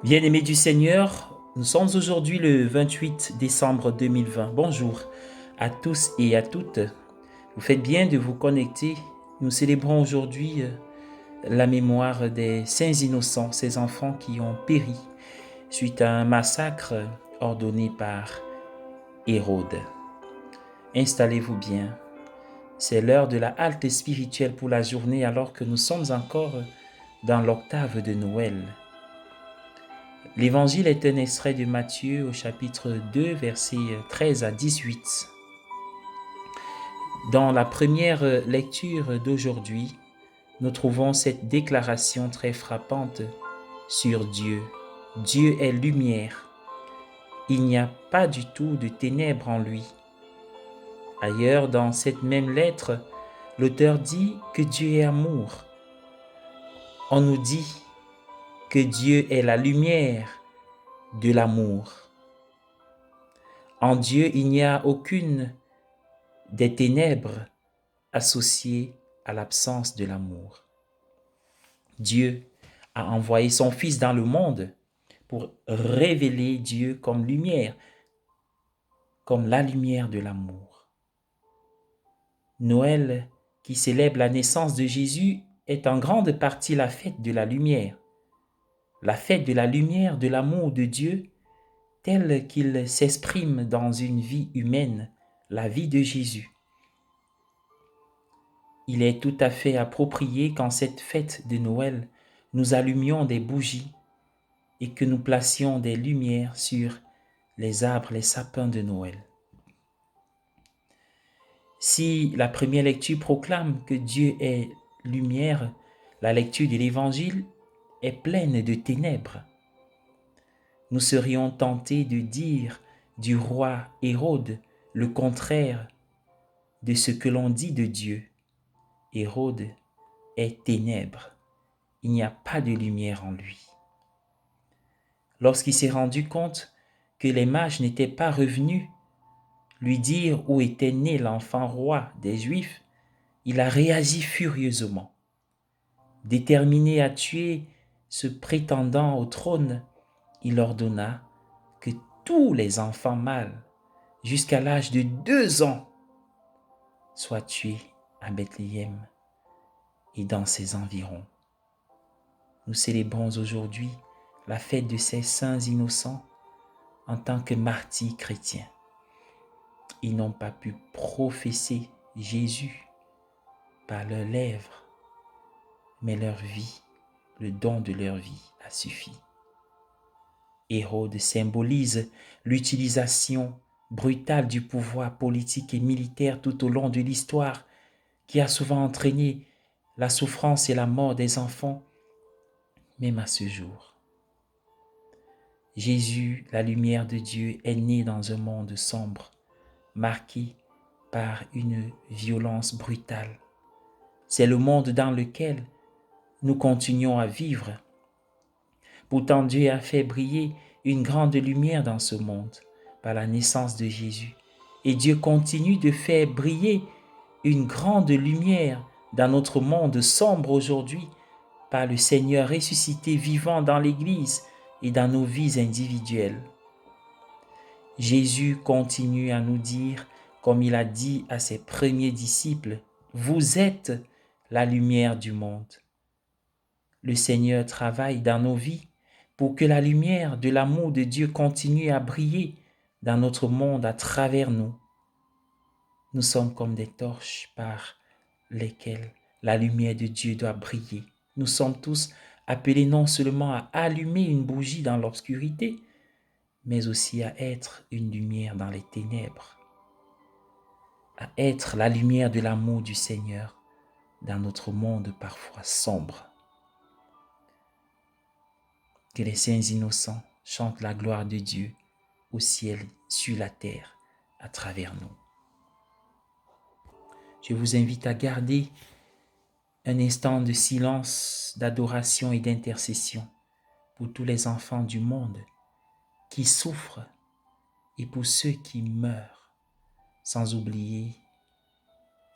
Bien-aimés du Seigneur, nous sommes aujourd'hui le 28 décembre 2020. Bonjour à tous et à toutes. Vous faites bien de vous connecter. Nous célébrons aujourd'hui la mémoire des saints innocents, ces enfants qui ont péri suite à un massacre ordonné par Hérode. Installez-vous bien. C'est l'heure de la halte spirituelle pour la journée alors que nous sommes encore dans l'octave de Noël. L'évangile est un extrait de Matthieu au chapitre 2, versets 13 à 18. Dans la première lecture d'aujourd'hui, nous trouvons cette déclaration très frappante sur Dieu. Dieu est lumière. Il n'y a pas du tout de ténèbres en lui. Ailleurs, dans cette même lettre, l'auteur dit que Dieu est amour. On nous dit que Dieu est la lumière de l'amour. En Dieu, il n'y a aucune des ténèbres associées à l'absence de l'amour. Dieu a envoyé son Fils dans le monde pour révéler Dieu comme lumière, comme la lumière de l'amour. Noël, qui célèbre la naissance de Jésus, est en grande partie la fête de la lumière, la fête de la lumière de l'amour de Dieu tel qu'il s'exprime dans une vie humaine, la vie de Jésus. Il est tout à fait approprié qu'en cette fête de Noël, nous allumions des bougies et que nous placions des lumières sur les arbres, les sapins de Noël. Si la première lecture proclame que Dieu est lumière, la lecture de l'Évangile est pleine de ténèbres. Nous serions tentés de dire du roi Hérode le contraire de ce que l'on dit de Dieu. Hérode est ténèbres. Il n'y a pas de lumière en lui. Lorsqu'il s'est rendu compte que les mages n'étaient pas revenus lui dire où était né l'enfant roi des Juifs, il a réagi furieusement. Déterminé à tuer ce prétendant au trône, il ordonna que tous les enfants mâles jusqu'à l'âge de 2 ans soient tués à Bethléem et dans ses environs. Nous célébrons aujourd'hui la fête de ces saints innocents en tant que martyrs chrétiens. Ils n'ont pas pu professer Jésus par leurs lèvres, mais leur vie, le don de leur vie a suffi. Hérode symbolise l'utilisation brutale du pouvoir politique et militaire tout au long de l'histoire qui a souvent entraîné la souffrance et la mort des enfants, même à ce jour. Jésus, la lumière de Dieu, est né dans un monde sombre, marqué par une violence brutale. C'est le monde dans lequel nous continuons à vivre. Pourtant, Dieu a fait briller une grande lumière dans ce monde par la naissance de Jésus. Et Dieu continue de faire briller une grande lumière dans notre monde sombre aujourd'hui par le Seigneur ressuscité vivant dans l'Église et dans nos vies individuelles. Jésus continue à nous dire, comme il a dit à ses premiers disciples, « Vous êtes la lumière du monde ». Le Seigneur travaille dans nos vies pour que la lumière de l'amour de Dieu continue à briller dans notre monde à travers nous. Nous sommes comme des torches par lesquelles la lumière de Dieu doit briller. Nous sommes tous appelés non seulement à allumer une bougie dans l'obscurité, mais aussi à être une lumière dans les ténèbres, à être la lumière de l'amour du Seigneur dans notre monde parfois sombre. Que les saints innocents chantent la gloire de Dieu au ciel, sur la terre, à travers nous. Je vous invite à garder un instant de silence, d'adoration et d'intercession pour tous les enfants du monde qui souffrent et pour ceux qui meurent, sans oublier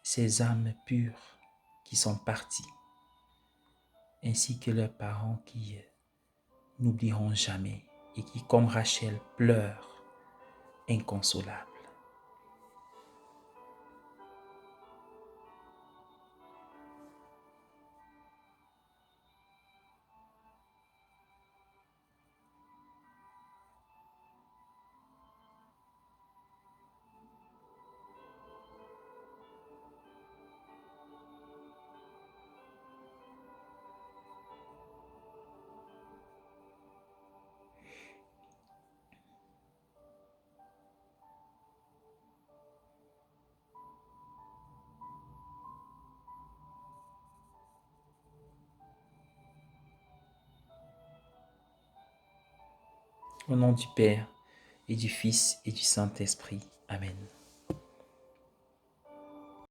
ces âmes pures qui sont parties, ainsi que leurs parents qui n'oublieront jamais et qui, comme Rachel, pleurent inconsolables. Au nom du Père et du Fils et du Saint-Esprit. Amen.